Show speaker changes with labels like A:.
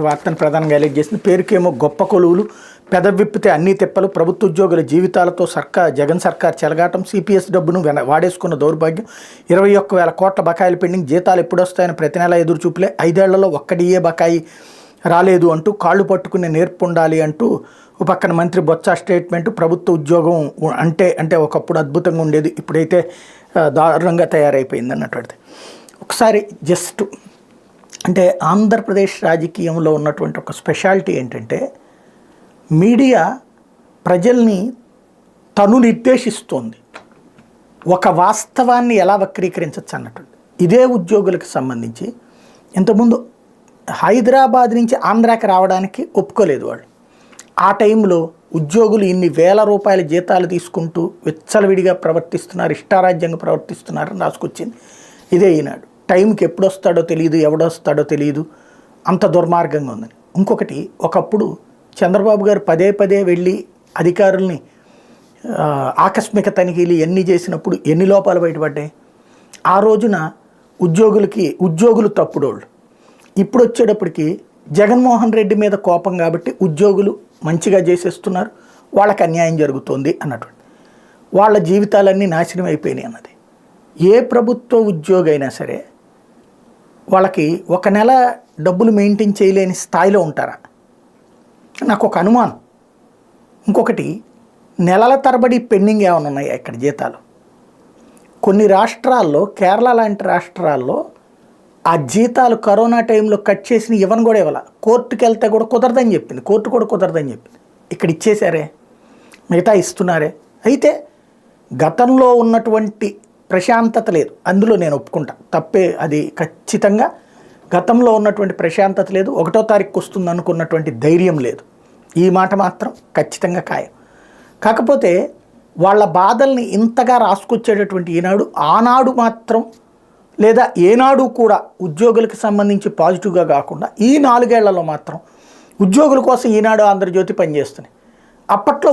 A: అనేటువంటి వార్తను ప్రధానంగా హైలైట్ చేసింది. పేరుకేమో గొప్ప కొలువులు, పెదవిప్పితే అన్ని తిప్పలు, ప్రభుత్వ ఉద్యోగుల జీవితాలతో జగన్ సర్కార్ చెలగాటం, సిపిఎస్ డబ్బును వాడేసుకున్న దౌర్భాగ్యం, 21,000 కోట్ల బకాయిలు పెండింగ్, జీతాలు ఎప్పుడొస్తాయని ప్రతి నెల ఎదురు చూపులే, 5 ఏళ్లలో ఒక్కడియే బకాయి రాలేదు అంటూ కాళ్ళు పట్టుకునే నేర్పు ఉండాలి అంటూ ఒక పక్కన మంత్రి బొత్స స్టేట్మెంట్. ప్రభుత్వ ఉద్యోగం అంటే ఒకప్పుడు అద్భుతంగా ఉండేది, ఇప్పుడైతే దారుణంగా తయారైపోయింది అన్నటువంటిది. ఒకసారి జస్ట్ అంటే ఆంధ్రప్రదేశ్ రాజకీయంలో ఉన్నటువంటి ఒక స్పెషాలిటీ ఏంటంటే మీడియా ప్రజల్ని తను నిర్దేశిస్తోంది, ఒక వాస్తవాన్ని ఎలా వక్రీకరించవచ్చు అన్నటువంటి. ఇదే ఉద్యోగులకు సంబంధించి ఇంతకుముందు హైదరాబాద్ నుంచి ఆంధ్రాకి రావడానికి ఒప్పుకోలేదు వాళ్ళు. ఆ టైంలో ఉద్యోగులు ఇన్ని వేల రూపాయల జీతాలు తీసుకుంటూ విచ్చలవిడిగా ప్రవర్తిస్తున్నారు, ఇష్టారాజ్యంగా ప్రవర్తిస్తున్నారని రాసుకొచ్చింది ఇదే ఈనాడు. టైంకి ఎప్పుడు వస్తాడో తెలియదు, ఎవడొస్తాడో తెలియదు, అంత దుర్మార్గంగా ఉందని. ఇంకొకటి, ఒకప్పుడు చంద్రబాబు గారు పదే వెళ్ళి అధికారుల్ని ఆకస్మిక తనిఖీలు ఎన్ని చేసినప్పుడు ఎన్ని లోపాలు బయటపడ్డాయి. ఆ రోజున ఉద్యోగులు తప్పుడోళ్ళు. ఇప్పుడు వచ్చేటప్పటికి జగన్మోహన్ రెడ్డి మీద కోపం కాబట్టి ఉద్యోగులు మంచిగా చేసేస్తున్నారు, వాళ్ళకి అన్యాయం జరుగుతోంది అన్నటువంటి. వాళ్ళ జీవితాలన్నీ నాశనం అయిపోయినాయి అన్నది. ఏ ప్రభుత్వ ఉద్యోగి అయినా సరే వాళ్ళకి ఒక నెల డబ్బులు మెయింటైన్ చేయలేని స్థాయిలో ఉంటారా? నాకు ఒక అనుమానం. ఇంకొకటి, నెలల తరబడి పెండింగ్ ఏమైనా ఉన్నాయా ఇక్కడ జీతాలు? కొన్ని రాష్ట్రాల్లో, కేరళ లాంటి రాష్ట్రాల్లో ఆ జీతాలు కరోనా టైంలో కట్ చేసిన ఇవ్వను కూడా ఇవ్వాల, కోర్టుకి వెళ్తే కూడా కుదరదని చెప్పింది, కోర్టు కూడా కుదరదని చెప్పింది. ఇక్కడ ఇచ్చేశారే, మిగతా ఇస్తున్నారే. అయితే గతంలో ఉన్నటువంటి ప్రశాంతత లేదు, అందులో నేను ఒప్పుకుంటా, తప్పే అది ఖచ్చితంగా. గతంలో ఉన్నటువంటి ప్రశాంతత లేదు, 1వ తారీఖుకి వస్తుంది అనుకున్నటువంటి ధైర్యం లేదు, ఈ మాట మాత్రం ఖచ్చితంగా ఖాయం. కాకపోతే వాళ్ళ బాధల్ని ఇంతగా రాసుకొచ్చేటటువంటి ఈనాడు, ఆనాడు మాత్రం లేదా ఏనాడు కూడా ఉద్యోగులకు సంబంధించి పాజిటివ్గా కాకుండా ఈ 4 ఏళ్లలో మాత్రం ఉద్యోగుల కోసం ఈనాడు, ఆంధ్రజ్యోతి పనిచేస్తున్నాయి. అప్పట్లో